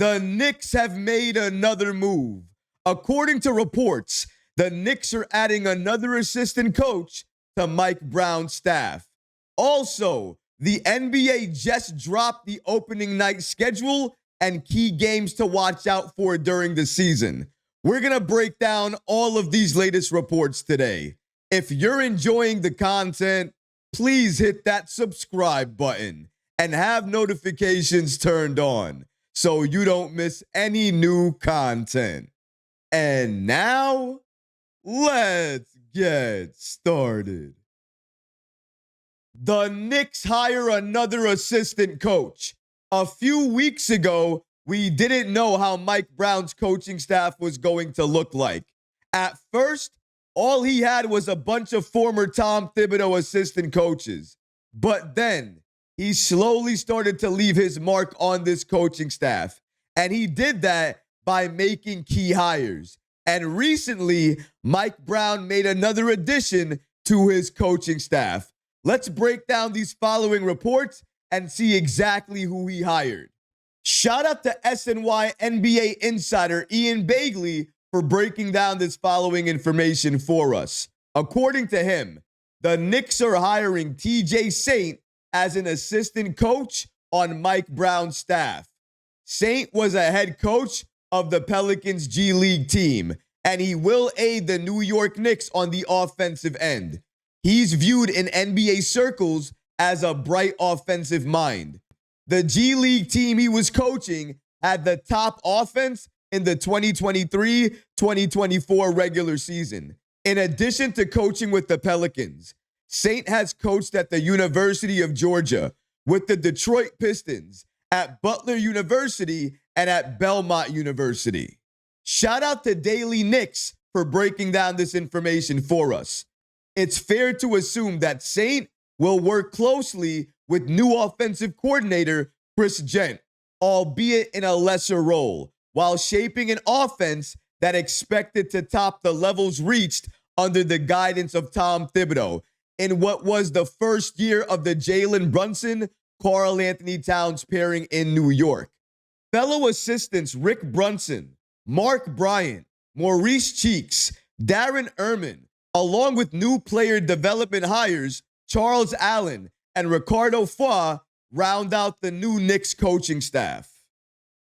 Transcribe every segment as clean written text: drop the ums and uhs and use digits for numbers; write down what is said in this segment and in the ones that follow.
The Knicks have made another move. According to reports, the Knicks are adding another assistant coach to Mike Brown's staff. Also, the NBA just dropped the opening night schedule and key games to watch out for during the season. We're going to break down all of these latest reports today. If you're enjoying the content, please hit that subscribe button and have notifications turned on so you don't miss any new content. And now, let's get started. The Knicks hire another assistant coach. A few weeks ago, we didn't know how Mike Brown's coaching staff was going to look like. At first, all he had was a bunch of former Tom Thibodeau assistant coaches. But then, he slowly started to leave his mark on this coaching staff. And he did that by making key hires. And recently, Mike Brown made another addition to his coaching staff. Let's break down these following reports and see exactly who he hired. Shout out to SNY NBA insider Ian Bagley for breaking down this following information for us. According to him, the Knicks are hiring TJ Saint as an assistant coach on Mike Brown's staff. Saint was a head coach of the Pelicans G League team, and he will aid the New York Knicks on the offensive end. He's viewed in NBA circles as a bright offensive mind. The G League team he was coaching had the top offense in the 2023-2024 regular season. In addition to coaching with the Pelicans, Saint has coached at the University of Georgia, with the Detroit Pistons, at Butler University, and at Belmont University. Shout out to Daily Knicks for breaking down this information for us. It's fair to assume that Saint will work closely with new offensive coordinator Chris Gent, albeit in a lesser role, while shaping an offense that expected to top the levels reached under the guidance of Tom Thibodeau in what was the first year of the Jalen Brunson, Karl Anthony Towns pairing in New York. Fellow assistants Rick Brunson, Mark Bryant, Maurice Cheeks, Darren Erman, along with new player development hires Charles Allen and Ricardo Foix, round out the new Knicks coaching staff.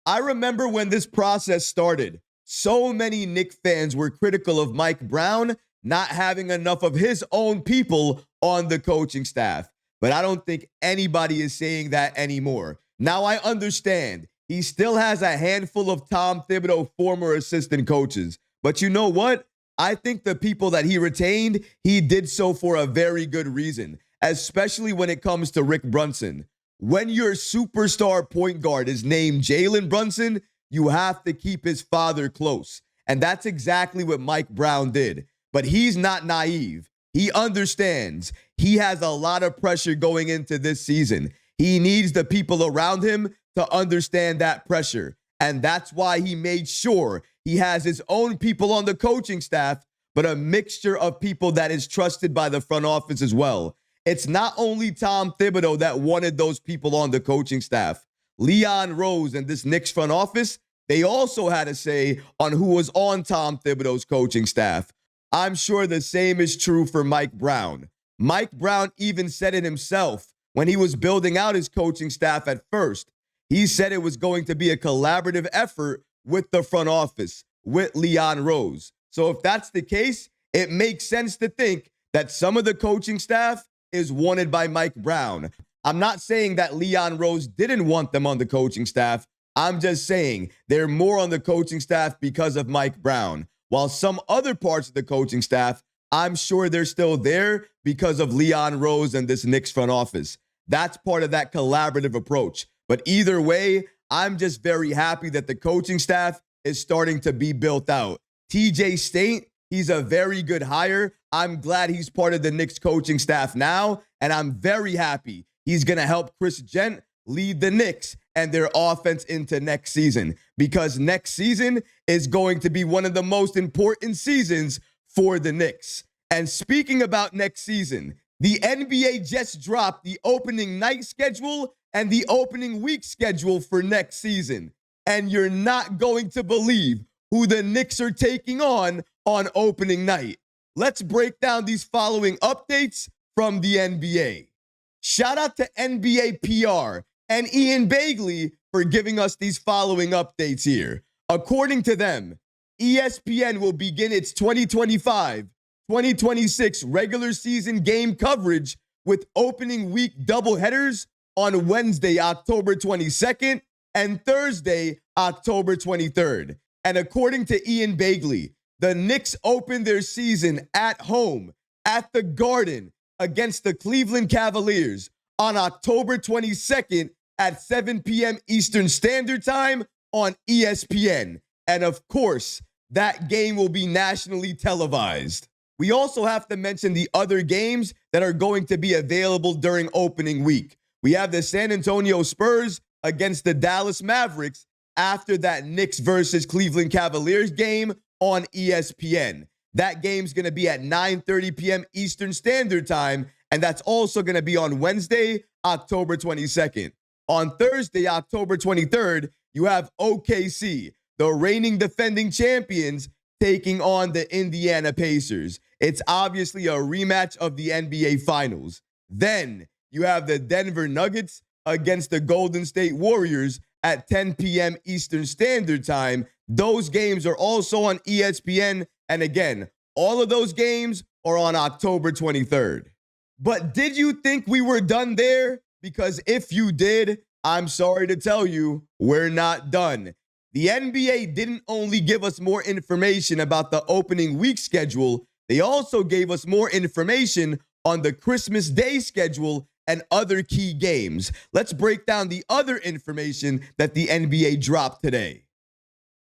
I remember when this process started, so many Knicks fans were critical of Mike Brown not having enough of his own people on the coaching staff. But I don't think anybody is saying that anymore. Now I understand he still has a handful of Tom Thibodeau former assistant coaches. But you know what? I think the people that he retained, he did so for a very good reason, especially when it comes to Rick Brunson. When your superstar point guard is named Jalen Brunson, you have to keep his father close. And that's exactly what Mike Brown did. But he's not naive. He understands he has a lot of pressure going into this season. He needs the people around him to understand that pressure. And that's why he made sure he has his own people on the coaching staff, but a mixture of people that is trusted by the front office as well. It's not only Tom Thibodeau that wanted those people on the coaching staff. Leon Rose and this Knicks front office, they also had a say on who was on Tom Thibodeau's coaching staff. I'm sure the same is true for Mike Brown. Mike Brown even said it himself when he was building out his coaching staff at first. He said it was going to be a collaborative effort with the front office, with Leon Rose. So if that's the case, it makes sense to think that some of the coaching staff is wanted by Mike Brown. I'm not saying that Leon Rose didn't want them on the coaching staff. I'm just saying they're more on the coaching staff because of Mike Brown. While some other parts of the coaching staff, I'm sure they're still there because of Leon Rose and this Knicks front office. That's part of that collaborative approach. But either way, I'm just very happy that the coaching staff is starting to be built out. TJ Saint, he's a very good hire. I'm glad he's part of the Knicks coaching staff now, and I'm very happy he's going to help Chris Gent lead the Knicks and their offense into next season, because next season is going to be one of the most important seasons for the Knicks. And speaking about next season, the NBA just dropped the opening night schedule and the opening week schedule for next season. and you're not going to believe who the Knicks are taking on opening night. Let's break down these following updates from the NBA. Shout out to NBA PR and Ian Bagley for giving us these following updates here. According to them, ESPN will begin its 2025-2026 regular season game coverage with opening week doubleheaders on Wednesday, October 22nd and Thursday, October 23rd. And according to Ian Bagley, the Knicks opened their season at home at the Garden against the Cleveland Cavaliers on October 22nd at 7 p.m. Eastern Standard Time on ESPN. And of course, that game will be nationally televised. We also have to mention the other games that are going to be available during opening week. We have the San Antonio Spurs against the Dallas Mavericks after that Knicks versus Cleveland Cavaliers game on ESPN. That game's going to be at 9:30 p.m. Eastern Standard Time, and that's also going to be on Wednesday, October 22nd. On Thursday, October 23rd, you have OKC, the reigning defending champions, taking on the Indiana Pacers. It's obviously a rematch of the NBA Finals. Then you have the Denver Nuggets against the Golden State Warriors at 10 p.m. Eastern Standard Time. Those games are also on ESPN. And again, all of those games are on October 23rd. But did you think we were done there? Because if you did, I'm sorry to tell you, we're not done. The NBA didn't only give us more information about the opening week schedule, they also gave us more information on the Christmas Day schedule and other key games. Let's break down the other information that the NBA dropped today.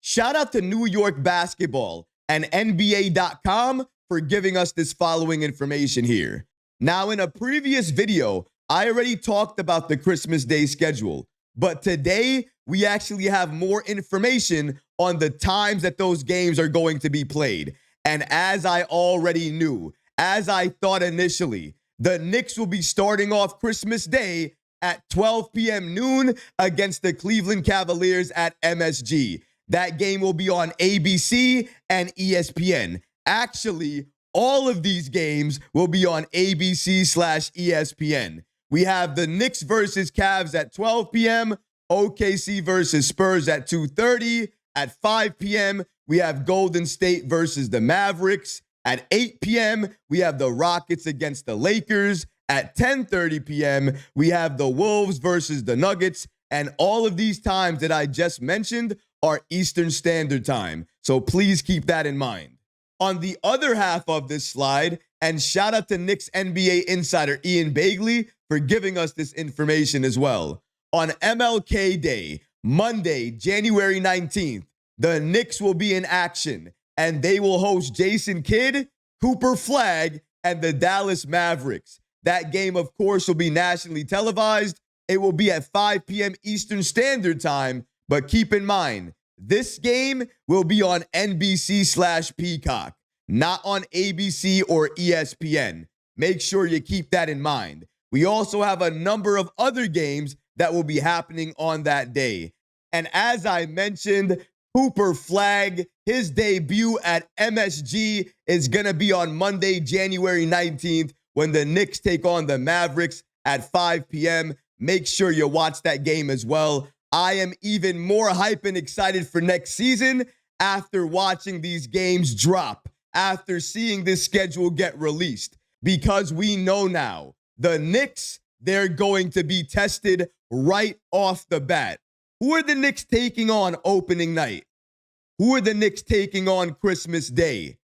Shout out to New York Basketball and NBA.com for giving us this following information here. Now, in a previous video, I already talked about the Christmas Day schedule, but today we actually have more information on the times that those games are going to be played. And as I already knew, as I thought initially, the Knicks will be starting off Christmas Day at 12 p.m. noon against the Cleveland Cavaliers at MSG. That game will be on ABC and ESPN. Actually, all of these games will be on ABC/ESPN. We have the Knicks versus Cavs at 12 p.m., OKC versus Spurs at 2:30. At 5 p.m., we have Golden State versus the Mavericks. At 8 p.m., we have the Rockets against the Lakers. At 10:30 p.m., we have the Wolves versus the Nuggets. And all of these times that I just mentioned are Eastern Standard Time. So please keep that in mind. On the other half of this slide, and shout out to Knicks NBA insider Ian Bagley for giving us this information as well. On MLK Day, Monday, January 19th, the Knicks will be in action, and they will host Jason Kidd, Cooper Flagg, and the Dallas Mavericks. That game, of course, will be nationally televised. It will be at 5 p.m. Eastern Standard Time, but keep in mind, this game will be on NBC/Peacock, not on ABC or ESPN. Make sure you keep that in mind. We also have a number of other games that will be happening on that day. And as I mentioned, Cooper Flagg, his debut at MSG is going to be on Monday, January 19th, when the Knicks take on the Mavericks at 5 p.m. Make sure you watch that game as well. I am even more hype and excited for next season after watching these games drop, after seeing this schedule get released, because we know now the Knicks, they're going to be tested right off the bat. Who are the Knicks taking on opening night? Who are the Knicks taking on Christmas Day?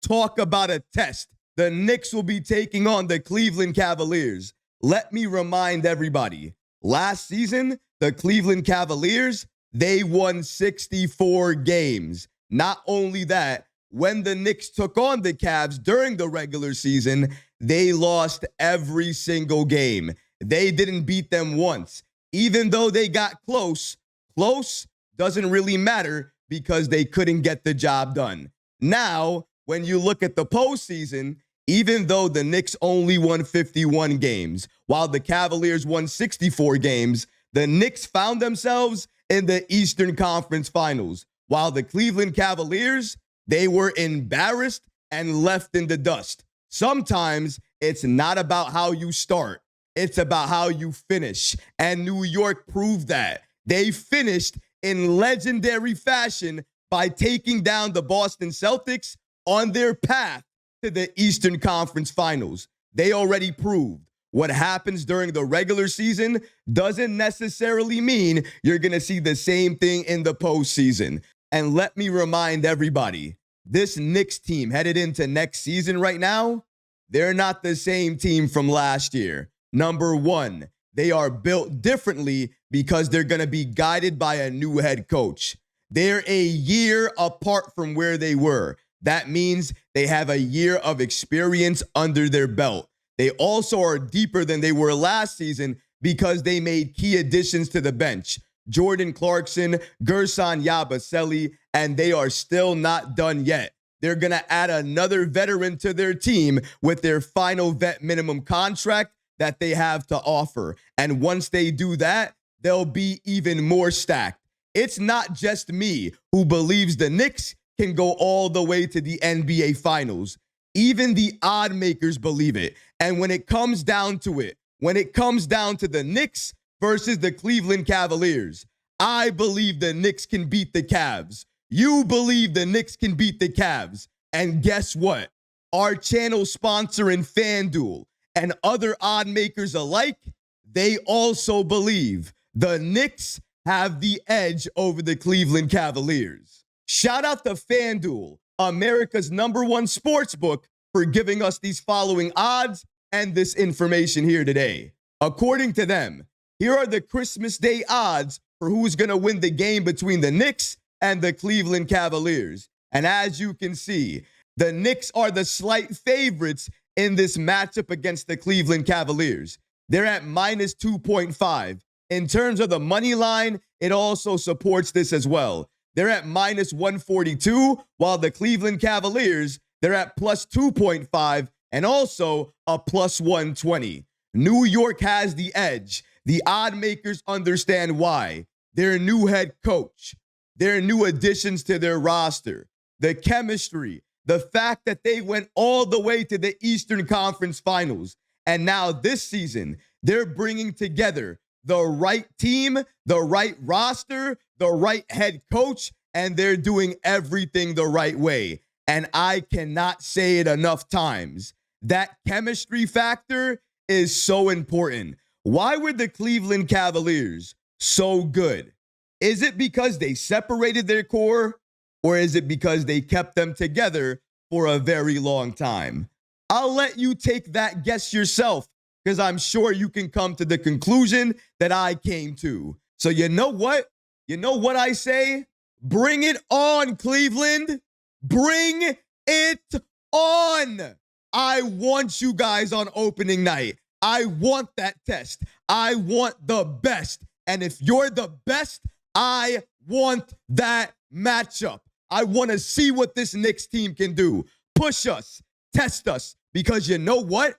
Talk about a test. The Knicks will be taking on the Cleveland Cavaliers. Let me remind everybody, last season, the Cleveland Cavaliers, they won 64 games. Not only that, when the Knicks took on the Cavs during the regular season, they lost every single game. They didn't beat them once. Even though they got close doesn't really matter because they couldn't get the job done. Now, when you look at the postseason, even though the Knicks only won 51 games, while the Cavaliers won 64 games, the Knicks found themselves in the Eastern Conference Finals, while the Cleveland Cavaliers, they were embarrassed and left in the dust. Sometimes it's not about how you start, it's about how you finish. And New York proved that. They finished in legendary fashion by taking down the Boston Celtics on their path to the Eastern Conference Finals. They already proved what happens during the regular season doesn't necessarily mean you're going to see the same thing in the postseason. And let me remind everybody, this Knicks team headed into next season right now, they're not the same team from last year. Number one, they are built differently because they're going to be guided by a new head coach. They're a year apart from where they were. That means they have a year of experience under their belt. They also are deeper than they were last season because they made key additions to the bench. Jordan Clarkson, Gerson Yabusele, and they are still not done yet. They're going to add another veteran to their team with their final vet minimum contract that they have to offer. And once they do that, they'll be even more stacked. It's not just me who believes the Knicks can go all the way to the NBA Finals. Even the odd makers believe it. And when it comes down to it, when it comes down to the Knicks versus the Cleveland Cavaliers, I believe the Knicks can beat the Cavs. You believe the Knicks can beat the Cavs. And guess what? Our channel sponsor in FanDuel and other odd makers alike, they also believe the Knicks have the edge over the Cleveland Cavaliers. Shout out to FanDuel, America's #1 sports book, for giving us these following odds and this information here today. According to them, here are the Christmas Day odds for who's going to win the game between the Knicks and the Cleveland Cavaliers. And as you can see, the Knicks are the slight favorites in this matchup against the Cleveland Cavaliers. They're at minus 2.5. In terms of the money line, it also supports this as well. They're at minus 142, while the Cleveland Cavaliers, they're at plus 2.5 and also a plus 120. New York has the edge. The odd makers understand why. Their new head coach, their new additions to their roster, the chemistry, the fact that they went all the way to the Eastern Conference Finals. And now this season, they're bringing together the right team, the right roster, the right head coach, and they're doing everything the right way. And I cannot say it enough times. That chemistry factor is so important. Why were the Cleveland Cavaliers so good? Is it because they separated their core, or is it because they kept them together for a very long time? I'll let you take that guess yourself, because I'm sure you can come to the conclusion that I came to. So you know what? You know what I say? Bring it on, Cleveland. Bring it on. I want you guys on opening night. I want that test. I want the best. And if you're the best, I want that matchup. I want to see what this Knicks team can do. Push us, test us, because you know what?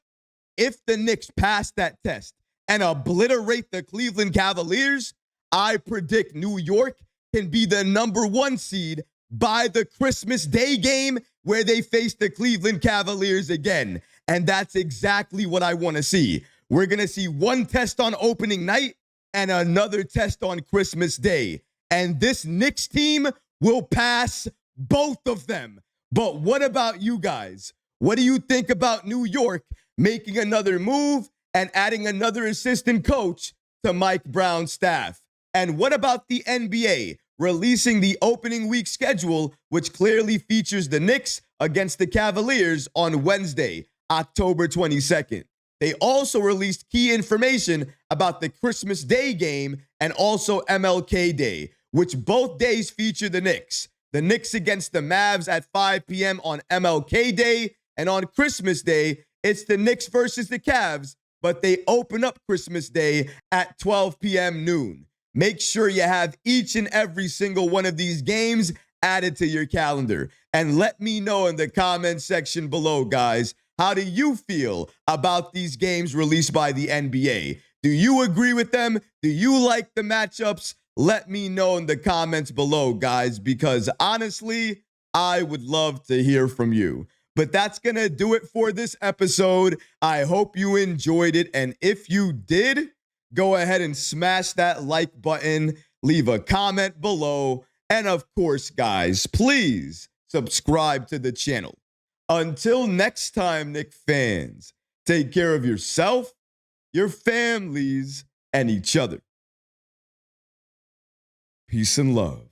If the Knicks pass that test and obliterate the Cleveland Cavaliers, I predict New York can be the #1 seed by the Christmas Day game where they face the Cleveland Cavaliers again. And that's exactly what I want to see. We're going to see one test on opening night and another test on Christmas Day. And this Knicks team will pass both of them. But what about you guys? What do you think about New York making another move and adding another assistant coach to Mike Brown's staff? And what about the NBA releasing the opening week schedule, which clearly features the Knicks against the Cavaliers on Wednesday, October 22nd? They also released key information about the Christmas Day game and also MLK Day, which both days feature the Knicks. The Knicks against the Mavs at 5 p.m. on MLK Day, and on Christmas Day, it's the Knicks versus the Cavs, but they open up Christmas Day at 12 p.m. noon. Make sure you have each and every single one of these games added to your calendar. And let me know in the comment section below, guys, how do you feel about these games released by the NBA? Do you agree with them? Do you like the matchups? Let me know in the comments below, guys, because honestly, I would love to hear from you. But that's going to do it for this episode. I hope you enjoyed it. And if you did, go ahead and smash that like button, leave a comment below. And of course, guys, please subscribe to the channel. Until next time, Knicks fans, take care of yourself, your families, and each other. Peace and love.